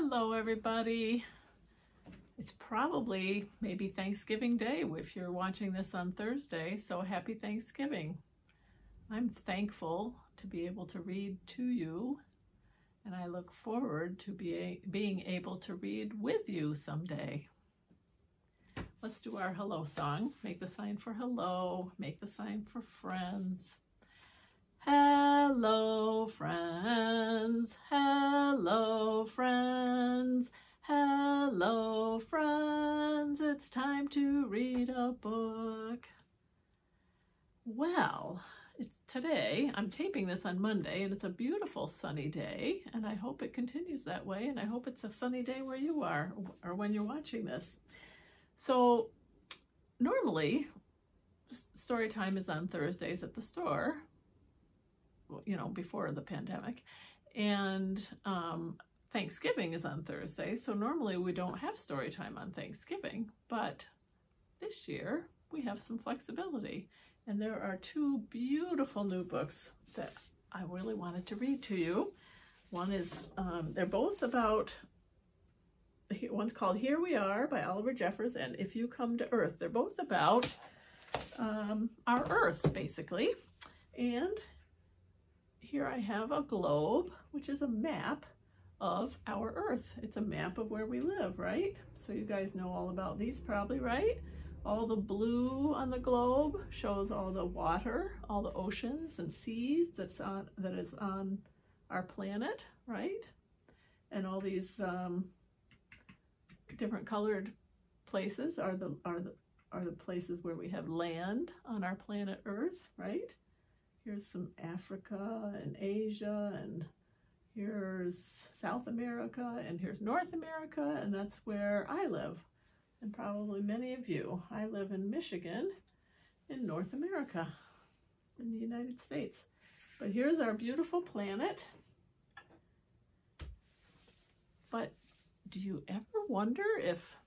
Hello everybody. It's probably maybe Thanksgiving Day if you're watching this on Thursday, so happy Thanksgiving. I'm thankful to be able to read to you, and I look forward to being able to read with you someday. Let's do our hello song. Make the sign for hello, make the sign for friends. Hello friends, hello friends, hello friends, it's time to read a book. Well, today, I'm taping this on Monday, and it's a beautiful sunny day, and I hope it continues that way, and I hope it's a sunny day where you are, or when you're watching this. So, normally, story time is on Thursdays at the store, you know, before the pandemic, and Thanksgiving is on Thursday, so normally we don't have story time on Thanksgiving, but this year we have some flexibility, and there are two beautiful new books that I really wanted to read to you. One is, they're both about, one's called Here We Are by Oliver Jeffers, and If You Come to Earth. They're both about our Earth, basically, and here I have a globe, which is a map of our Earth. It's a map of where we live, right? So you guys know all about these probably, right? All the blue on the globe shows all the water, all the oceans and seas that is on our planet, right? And all these different colored places are the places where we have land on our planet Earth, right? Here's some Africa and Asia, and here's South America, and here's North America, and that's where I live, and probably many of you. I live in Michigan in North America, in the United States. But here's our beautiful planet. But do you ever wonder if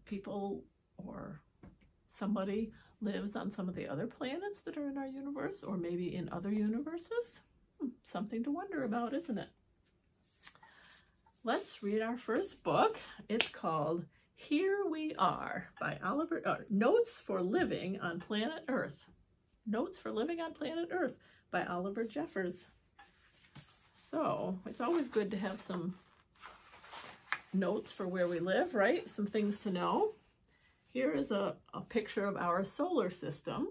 people or somebody lives on some of the other planets that are in our universe, or maybe in other universes? Something to wonder about, isn't it? Let's read our first book. It's called Here We Are by Notes for Living on Planet Earth. Notes for Living on Planet Earth by Oliver Jeffers. So it's always good to have some notes for where we live, right? Some things to know. Here is a picture of our solar system.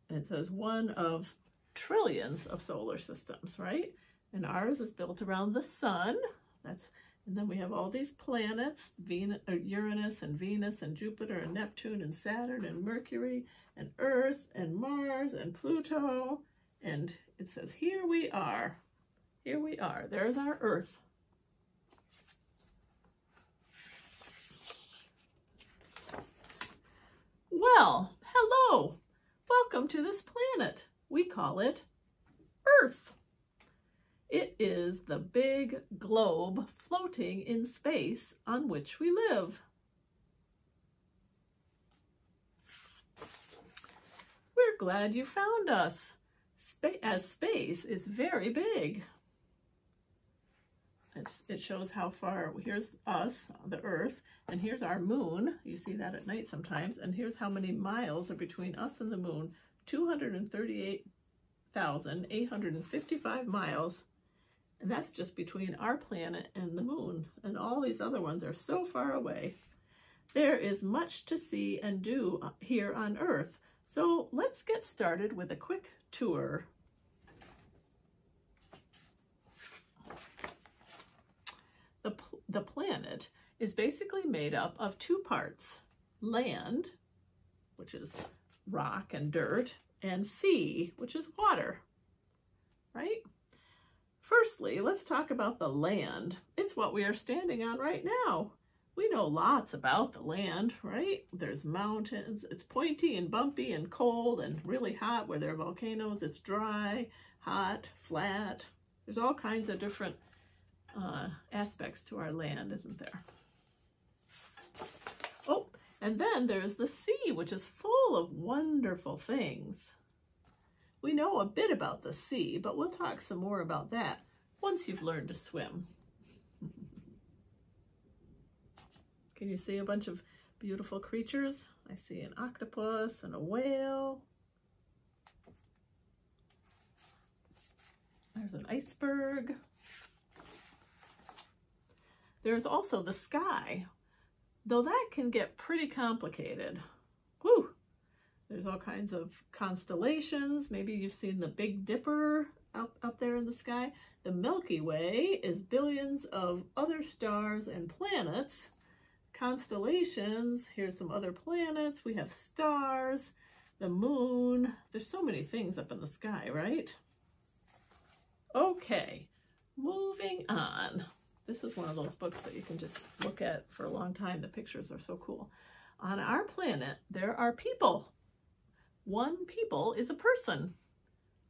And it says one of trillions of solar systems, right? And ours is built around the sun. And then we have all these planets, Uranus and Venus and Jupiter and Neptune and Saturn and Mercury and Earth and Mars and Pluto. And it says, here we are. Here we are. There's our Earth. Well, hello. Welcome to this planet. We call it Earth. It is the big globe floating in space on which we live. We're glad you found us, as space is very big. It shows how far. Here's us, the Earth, and here's our moon. You see that at night sometimes. And here's how many miles are between us and the moon. 238,855 miles. And that's just between our planet and the moon. And all these other ones are so far away. There is much to see and do here on Earth. So let's get started with a quick tour. The planet is basically made up of two parts: land, which is rock and dirt, and sea, which is water, right? Firstly, let's talk about the land. It's what we are standing on right now. We know lots about the land, right? There's mountains. It's pointy and bumpy and cold and really hot where there are volcanoes. It's dry, hot, flat. There's all kinds of different aspects to our land, isn't there? Oh, and then there's the sea, which is full of wonderful things. We know a bit about the sea, but we'll talk some more about that. once you've learned to swim. Can you see a bunch of beautiful creatures? I see an octopus and a whale. There's an iceberg. There's also the sky, though that can get pretty complicated. Whew! There's all kinds of constellations. Maybe you've seen the Big Dipper up there in the sky. The Milky Way is billions of other stars and planets. Constellations, here's some other planets. We have stars, the moon. There's so many things up in the sky, right? Okay, moving on. This is one of those books that you can just look at for a long time. The pictures are so cool. On our planet, there are people. One people is a person.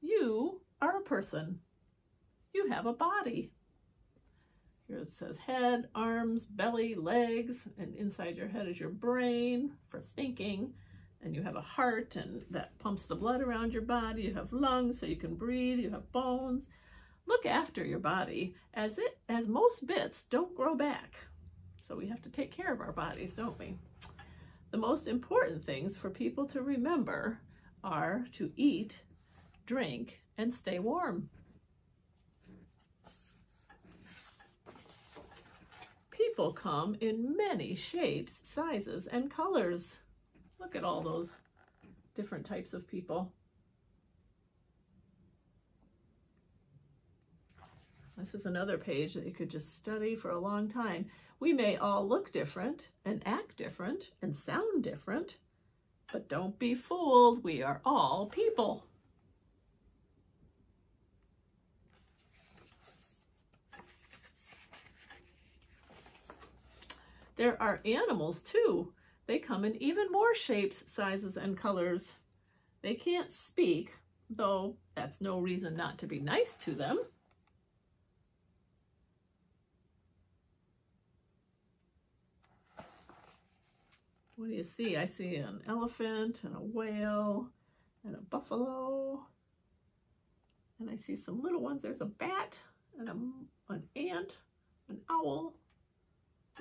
You are a person. You have a body. Here it says head, arms, belly, legs, and inside your head is your brain for thinking. And you have a heart, and that pumps the blood around your body. You have lungs so you can breathe. You have bones. Look after your body, as most bits don't grow back. So we have to take care of our bodies, don't we? The most important things for people to remember are to eat, drink, and stay warm. People come in many shapes, sizes, and colors. Look at all those different types of people. This is another page that you could just study for a long time. We may all look different and act different and sound different, but don't be fooled. We are all people. There are animals too. They come in even more shapes, sizes, and colors. They can't speak, though that's no reason not to be nice to them. What do you see? I see an elephant and a whale and a buffalo. And I see some little ones. There's a bat and an ant, an owl,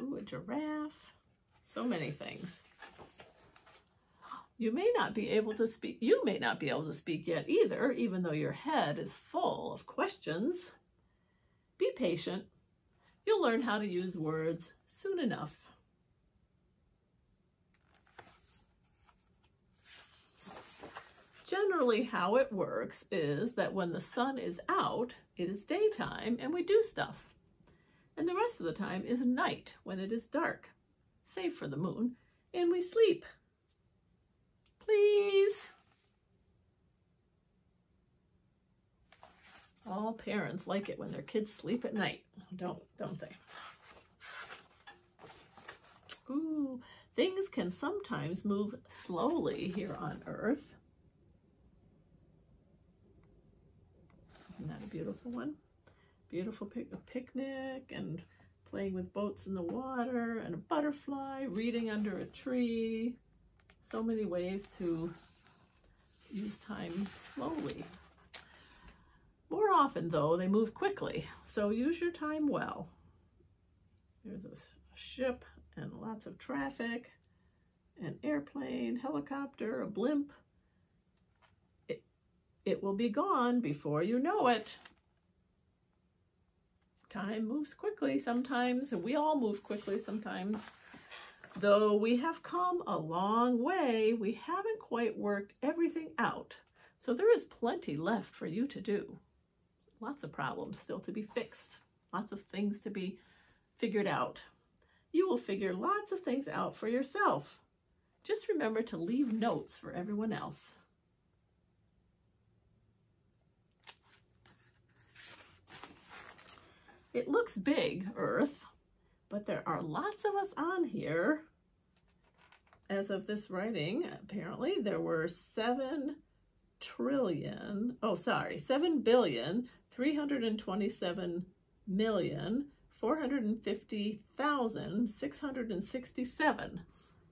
ooh, a giraffe. So many things. You may not be able to speak. You may not be able to speak yet either, even though your head is full of questions. Be patient. You'll learn how to use words soon enough. Generally, how it works is that when the sun is out, it is daytime and we do stuff. And the rest of the time is night when it is dark, save for the moon, and we sleep. Please. All parents like it when their kids sleep at night, don't they? Ooh, things can sometimes move slowly here on Earth. Isn't that a beautiful one? Beautiful picnic and playing with boats in the water and a butterfly, reading under a tree. So many ways to use time slowly. More often, though, they move quickly, so use your time well. There's a ship and lots of traffic, an airplane, helicopter, a blimp. It will be gone before you know it. Time moves quickly sometimes, and we all move quickly sometimes. Though we have come a long way, we haven't quite worked everything out. So there is plenty left for you to do. Lots of problems still to be fixed. Lots of things to be figured out. You will figure lots of things out for yourself. Just remember to leave notes for everyone else. It looks big, Earth, but there are lots of us on here. As of this writing, apparently there were 7,327,450,667.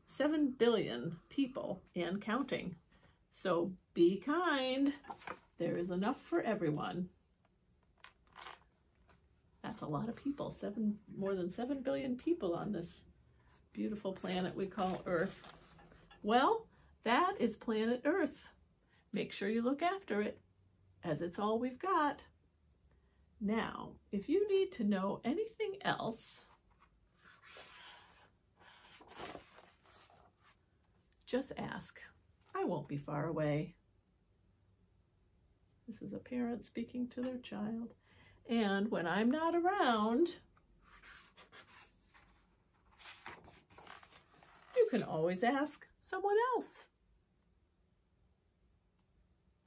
7 billion people and counting. So be kind. There is enough for everyone. a lot of people, more than 7 billion people on this beautiful planet we call Earth. Well, that is planet Earth. Make sure you look after it, as it's all we've got. Now, if you need to know anything else, just ask. I won't be far away. This is a parent speaking to their child. And when I'm not around, you can always ask someone else.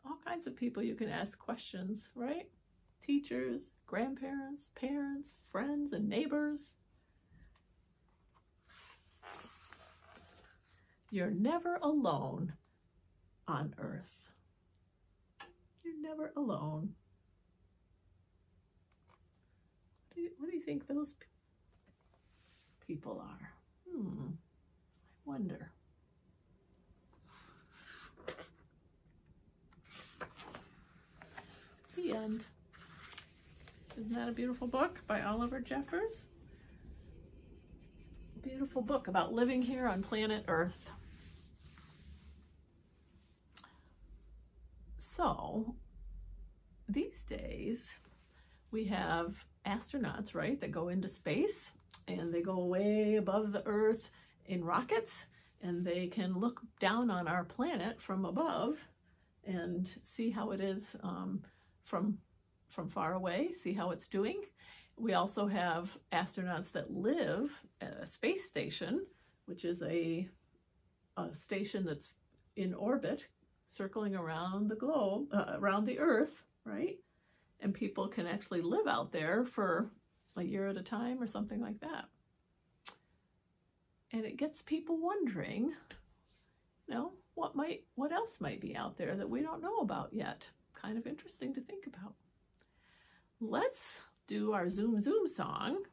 All kinds of people you can ask questions, right? Teachers, grandparents, parents, friends, and neighbors. You're never alone on Earth. You're never alone. What do you think those people are? I wonder. The end. Isn't that a beautiful book by Oliver Jeffers? A beautiful book about living here on planet Earth. So, these days, we have astronauts, right, that go into space, and they go way above the Earth in rockets, and they can look down on our planet from above and see how it is from far away, see how it's doing. We also have astronauts that live at a space station, which is a station that's in orbit, circling around the globe, around the Earth, right? And people can actually live out there for a year at a time or something like that. And it gets people wondering, you know, what else might be out there that we don't know about yet? Kind of interesting to think about. Let's do our Zoom Zoom song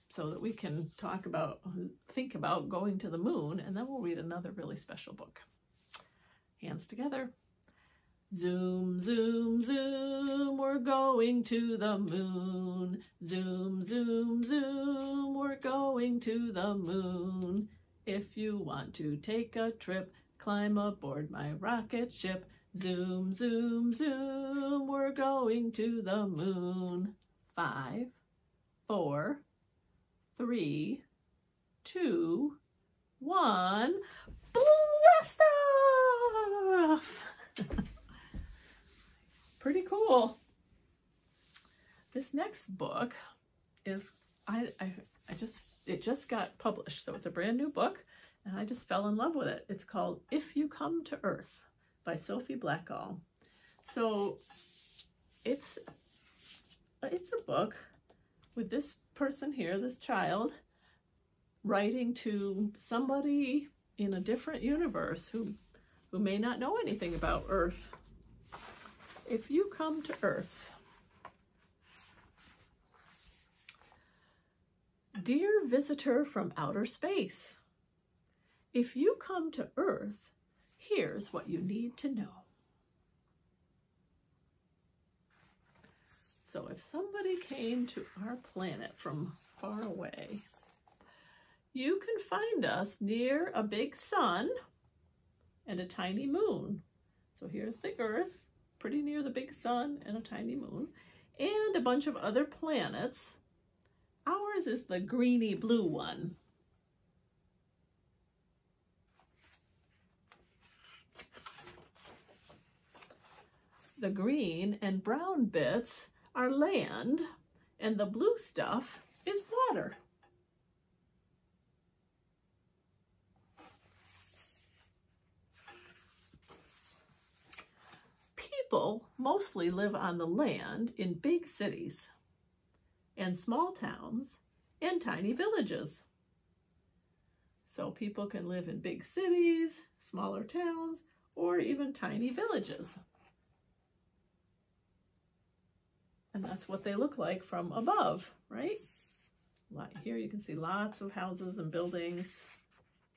so that we can think about going to the moon, and then we'll read another really special book. Hands together. Zoom, zoom, zoom, we're going to the moon. Zoom, zoom, zoom, we're going to the moon. If you want to take a trip, climb aboard my rocket ship. Zoom, zoom, zoom, we're going to the moon. 5, 4, 3, 2, 1. Blast off! Pretty cool. This next book is, it just got published, so it's a brand new book, and I just fell in love with it. It's called If You Come to Earth by Sophie Blackall. So it's a book with this person here, this child, writing to somebody in a different universe who may not know anything about Earth. If you come to Earth. Dear visitor from outer space, if you come to Earth, here's what you need to know. So if somebody came to our planet from far away, you can find us near a big sun and a tiny moon. So here's the Earth, pretty near the big sun and a tiny moon, and a bunch of other planets. Ours is the greeny blue one. The green and brown bits are land, and the blue stuff is water. People mostly live on the land in big cities and small towns and tiny villages. So people can live in big cities, smaller towns, or even tiny villages. And that's what they look like from above, right? Here you can see lots of houses and buildings,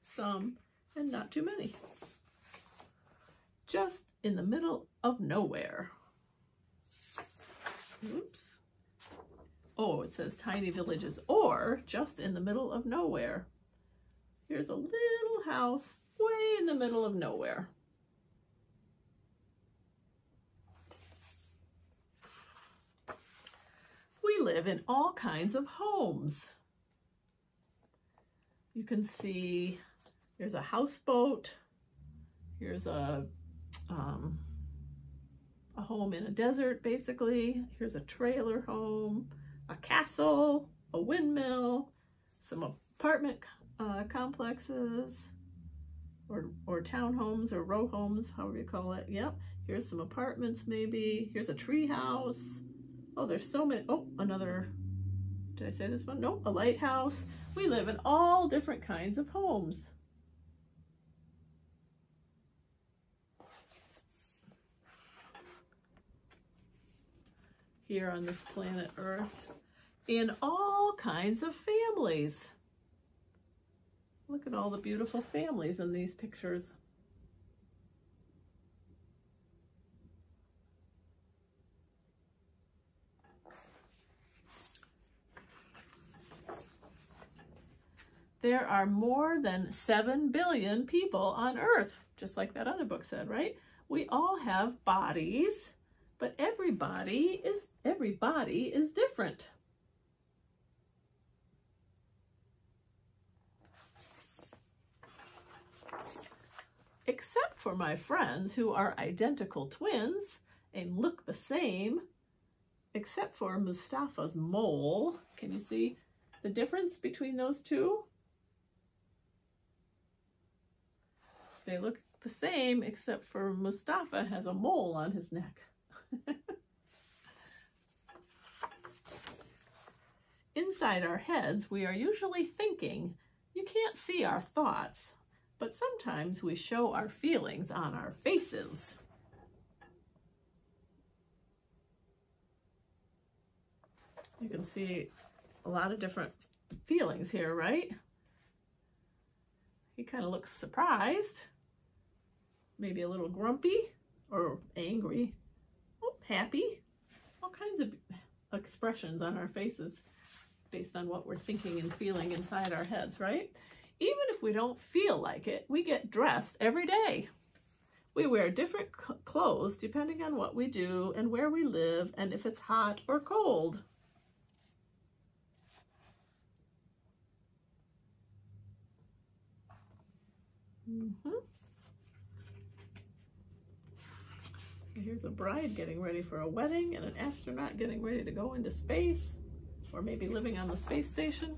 some, and not too many. Just in the middle of nowhere. Oops. Oh, it says tiny villages or just in the middle of nowhere. Here's a little house way in the middle of nowhere. We live in all kinds of homes. You can see there's a houseboat. Here's a home in a desert, basically. Here's a trailer home, a castle, a windmill, some apartment complexes, or townhomes or row homes, however you call it. Yep, here's some apartments maybe. Here's a tree house. Oh, there's so many. Oh, another, did I say this one? Nope, a lighthouse. We live in all different kinds of homes. Here on this planet Earth, in all kinds of families. Look at all the beautiful families in these pictures. There are more than 7 billion people on Earth, just like that other book said, right? We all have bodies, but everybody is different. Except for my friends who are identical twins and look the same, except for Mustafa's mole. Can you see the difference between those two? They look the same, except for Mustafa has a mole on his neck. Inside our heads, we are usually thinking. You can't see our thoughts, but sometimes we show our feelings on our faces. You can see a lot of different feelings here, right? He kind of looks surprised, maybe a little grumpy or angry, oh, happy, all kinds of expressions on our faces based on what we're thinking and feeling inside our heads, right? Even if we don't feel like it, we get dressed every day. We wear different clothes depending on what we do and where we live and if it's hot or cold. Here's a bride getting ready for a wedding and an astronaut getting ready to go into space, or maybe living on the space station.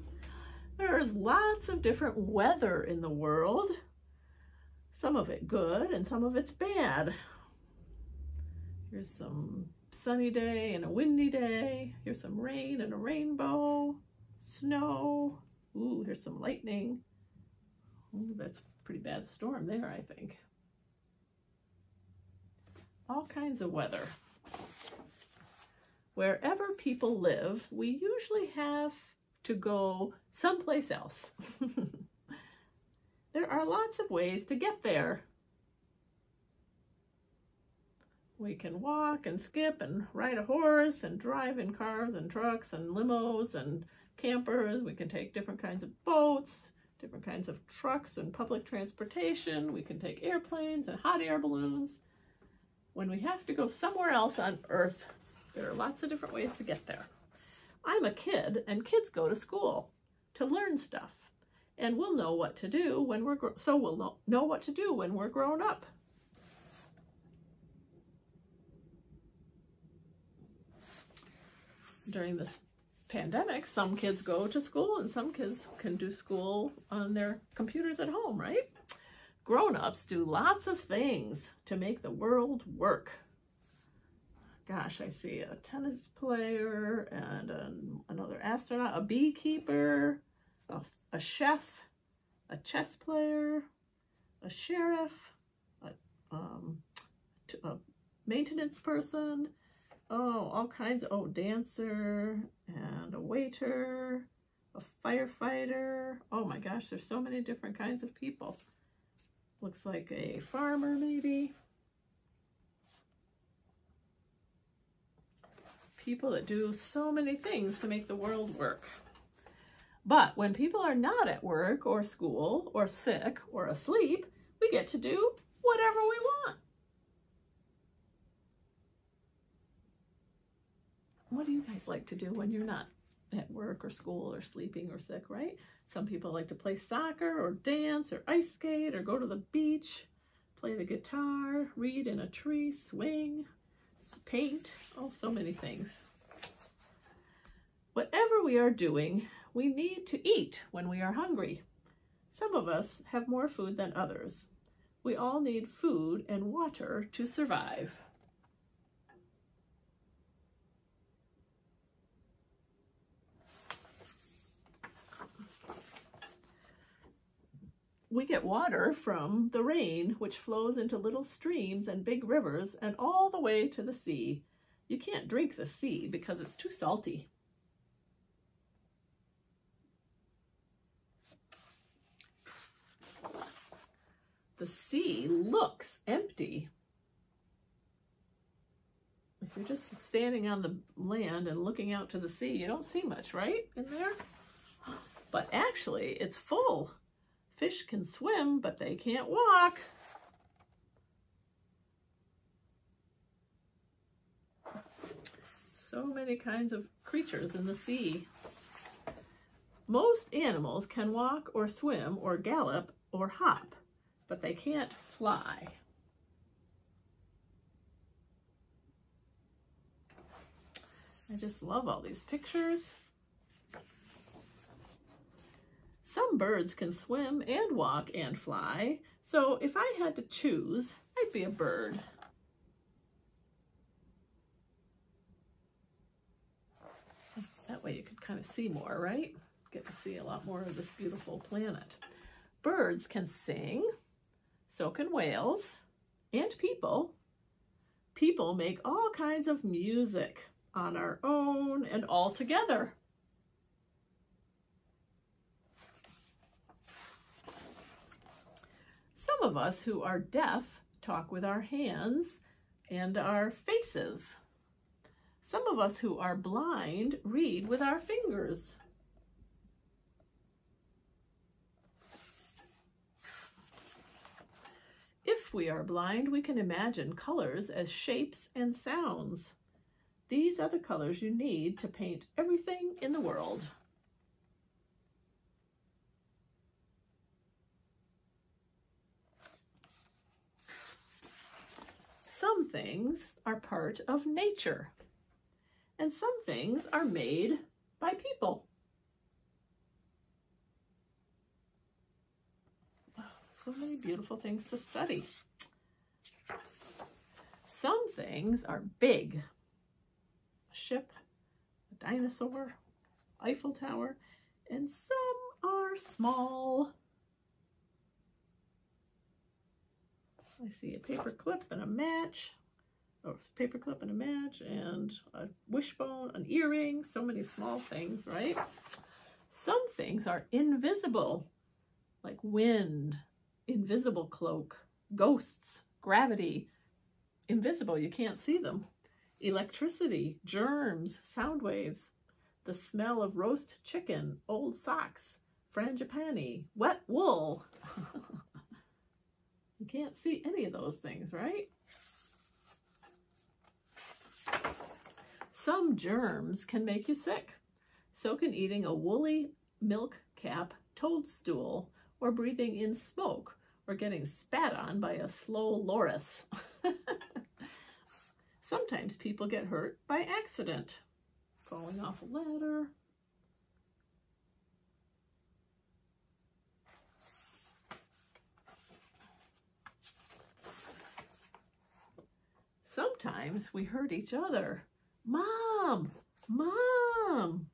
There's lots of different weather in the world. Some of it good and some of it's bad. Here's some sunny day and a windy day. Here's some rain and a rainbow, snow. Ooh, here's some lightning. Ooh, that's a pretty bad storm there, I think. All kinds of weather. Wherever people live, we usually have to go someplace else. There are lots of ways to get there. We can walk and skip and ride a horse and drive in cars and trucks and limos and campers. We can take different kinds of boats, different kinds of trucks and public transportation. We can take airplanes and hot air balloons. When we have to go somewhere else on Earth, there are lots of different ways to get there. I'm a kid, and kids go to school to learn stuff, and we'll know what to do when we're know what to do when we're grown up. During this pandemic, some kids go to school and some kids can do school on their computers at home, right? Grown-ups do lots of things to make the world work. Gosh, I see a tennis player and another astronaut, a beekeeper, a chef, a chess player, a sheriff, a maintenance person, oh, all kinds of, oh, dancer and a waiter, a firefighter. Oh my gosh, there's so many different kinds of people. Looks like a farmer, maybe. people that do so many things to make the world work. But when people are not at work or school or sick or asleep, we get to do whatever we want. What do you guys like to do when you're not at work or school or sleeping or sick, right? Some people like to play soccer or dance or ice skate or go to the beach, play the guitar, read in a tree, swing, paint, oh, so many things. Whatever we are doing, we need to eat when we are hungry. Some of us have more food than others. We all need food and water to survive. We get water from the rain, which flows into little streams and big rivers and all the way to the sea. You can't drink the sea because it's too salty. The sea looks empty. If you're just standing on the land and looking out to the sea, you don't see much, right, in there? But actually, it's full. Fish can swim, but they can't walk. So many kinds of creatures in the sea. Most animals can walk or swim or gallop or hop, but they can't fly. I just love all these pictures. Some birds can swim and walk and fly, so if I had to choose, I'd be a bird. That way you could kind of see more, right? Get to see a lot more of this beautiful planet. Birds can sing, so can whales, and people. People make all kinds of music on our own and all together. Some of us who are deaf talk with our hands and our faces. Some of us who are blind read with our fingers. If we are blind, we can imagine colors as shapes and sounds. These are the colors you need to paint everything in the world. Some things are part of nature, and some things are made by people. Oh, so many beautiful things to study. Some things are big. A ship, a dinosaur, Eiffel Tower, and some are small. I see a paper clip and a match, or paper clip and a match, and a wishbone, an earring, so many small things, right? Some things are invisible, like wind, invisible cloak, ghosts, gravity, invisible, you can't see them, electricity, germs, sound waves, the smell of roast chicken, old socks, frangipani, wet wool. You can't see any of those things, right? Some germs can make you sick. So can eating a woolly milk cap toadstool, or breathing in smoke, or getting spat on by a slow loris. Sometimes people get hurt by accident. Falling off a ladder. Sometimes we hurt each other. Mom! Mom!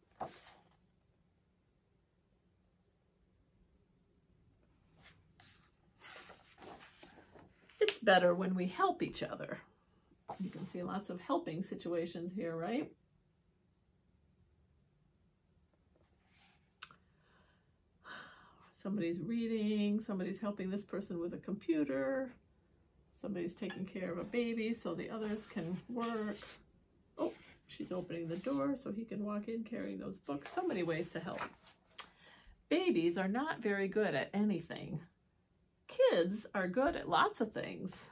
It's better when we help each other. You can see lots of helping situations here, right? Somebody's reading, somebody's helping this person with a computer. Somebody's taking care of a baby so the others can work. Oh, She's opening the door so he can walk in carrying those books. So many ways to help. Babies are not very good at anything. Kids are good at lots of things.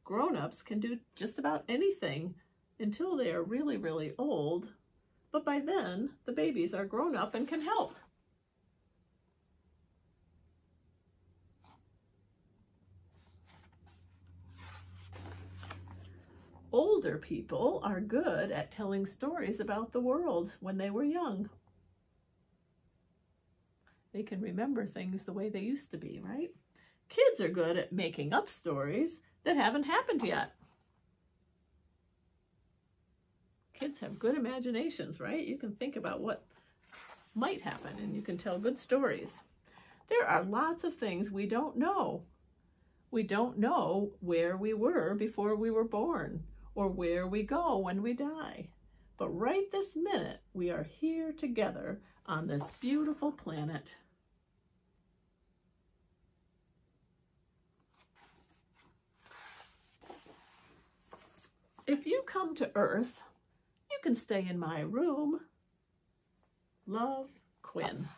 Grown-ups can do just about anything until they are really, really old. But by then, the babies are grown up and can help. Older people are good at telling stories about the world when they were young. They can remember things the way they used to be, right? Kids are good at making up stories that haven't happened yet. Kids have good imaginations, right? You can think about what might happen and you can tell good stories. There are lots of things we don't know. We don't know where we were before we were born or where we go when we die. But right this minute, we are here together on this beautiful planet. If you come to Earth, you can stay in my room. Love, Quinn.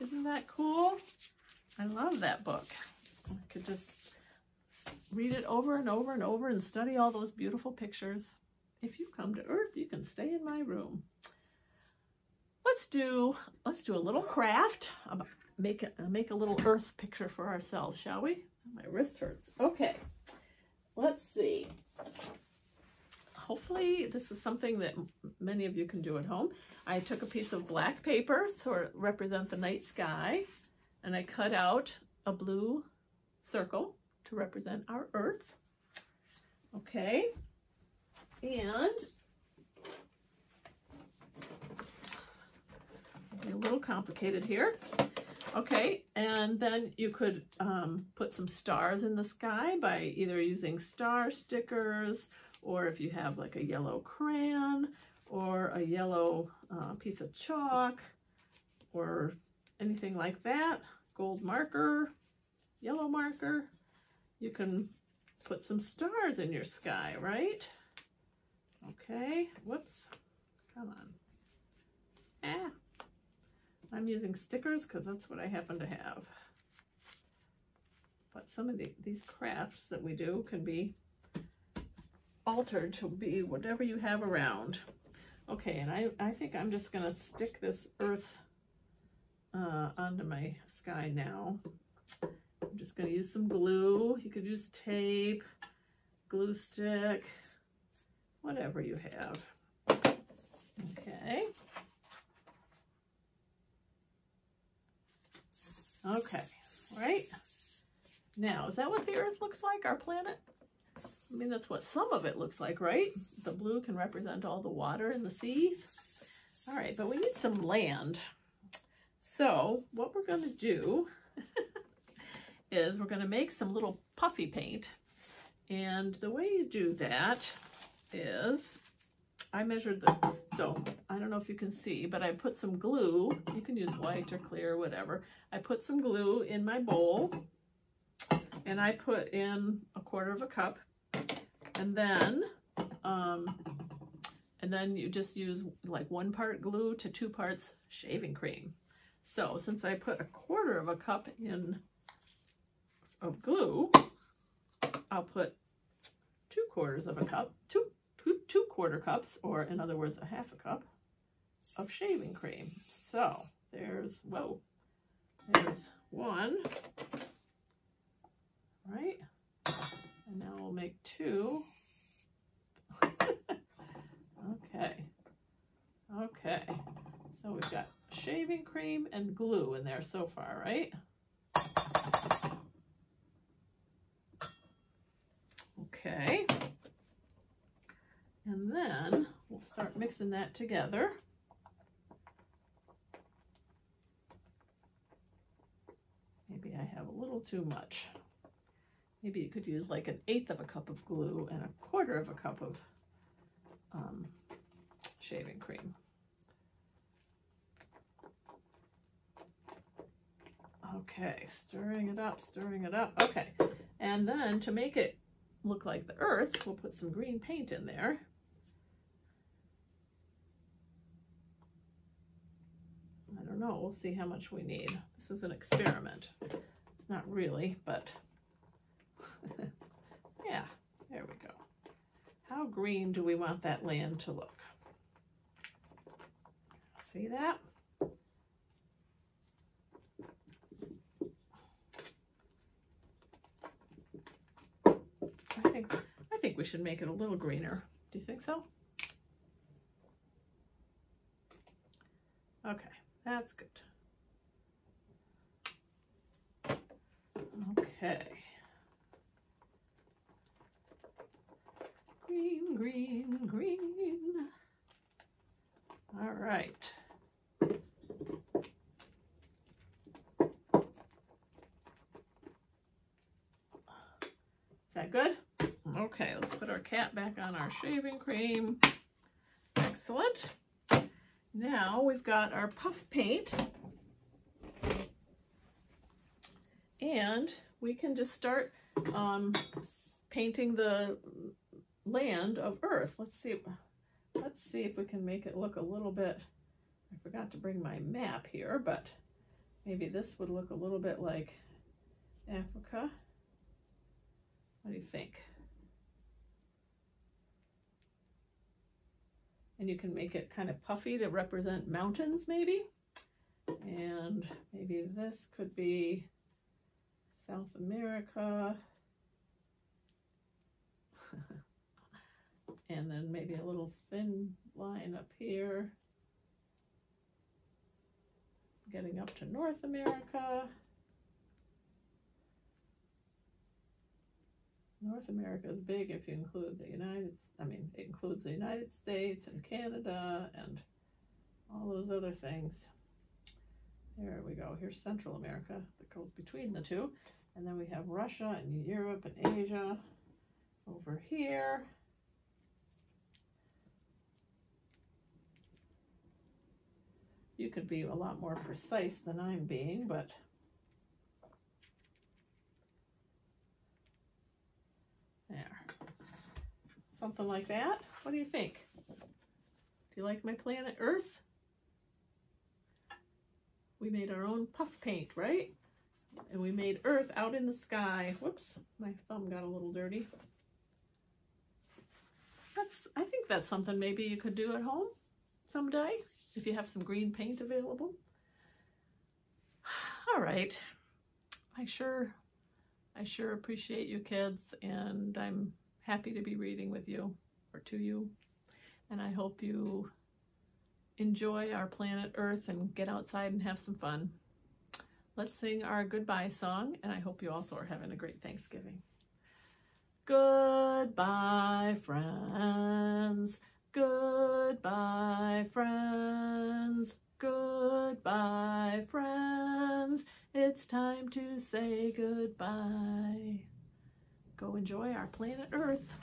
Isn't that cool? I love that book. I could just read it over and over and over and study all those beautiful pictures. If you come to Earth, you can stay in my room. Let's do a little craft. Make a little Earth picture for ourselves, shall we? My wrist hurts. Okay, let's see. Hopefully this is something that many of you can do at home. I took a piece of black paper to represent the night sky, and I cut out a blue circle to represent our Earth. Okay, and a little complicated here. Okay, and then you could put some stars in the sky by either using star stickers, or if you have like a yellow crayon or a yellow piece of chalk or anything like that, gold marker, yellow marker, you can put some stars in your sky, right? Okay, whoops, come on. Ah. I'm using stickers because that's what I happen to have. But some of these crafts that we do can be altered to be whatever you have around. Okay, and I think I'm just going to stick this Earth onto my sky now. I'm just going to use some glue. You could use tape, glue stick, whatever you have. Okay. Okay, right? Now, is that what the Earth looks like, our planet? I mean, that's what some of it looks like, right? The blue can represent all the water in the seas. All right, but we need some land. So what we're going to do is we're going to make some little puffy paint. And the way you do that is I measured so I don't know if you can see, but I put some glue. You can use white or clear or whatever. I put some glue in my bowl and I put in 1/4 cup, and then you just use like 1 part glue to 2 parts shaving cream. So since I put 1/4 cup in of glue, I'll put 2/4 cup, two 1/4 cups, or in other words, 1/2 cup of shaving cream. So there's, whoa, there's 1, right? And now we'll make 2. Okay, so we've got shaving cream and glue in there so far, right? Okay, and then we'll start mixing that together. Maybe I have a little too much. Maybe you could use like 1/8 cup of glue and 1/4 cup of shaving cream. Okay, stirring it up. Okay, and then to make it look like the Earth, we'll put some green paint in there. I don't know, we'll see how much we need. This is an experiment. It's not really, but yeah, there we go. How green do we want that land to look? See that? I think we should make it a little greener. Do you think so? Okay, that's good. Okay. Green, green, green. All right. Is that good? Okay, let's put our cat back on our shaving cream. Excellent. Now we've got our puff paint. And we can just start painting the land of Earth. Let's see if we can make it look a little bit, I forgot to bring my map here, but maybe this would look a little bit like Africa. What do you think? And you can make it kind of puffy to represent mountains maybe. And maybe this could be South America. And then maybe a little thin line up here. Getting up to North America. North America is big if you include the it includes the United States and Canada and all those other things. There we go. Here's Central America that goes between the two. And then we have Russia and Europe and Asia over here. You could be a lot more precise than I'm being, but there. Something like that. What do you think? Do you like my planet Earth? We made our own puff paint, right? And we made Earth out in the sky. Whoops, my thumb got a little dirty. I think that's something maybe you could do at home someday if you have some green paint available. All right. I sure appreciate you kids, and I'm happy to be reading with you or to you. And I hope you enjoy our planet Earth and get outside and have some fun. Let's sing our goodbye song, and I hope you also are having a great Thanksgiving. Goodbye, friends. Goodbye, friends. Goodbye, friends. It's time to say goodbye. Go enjoy our planet Earth.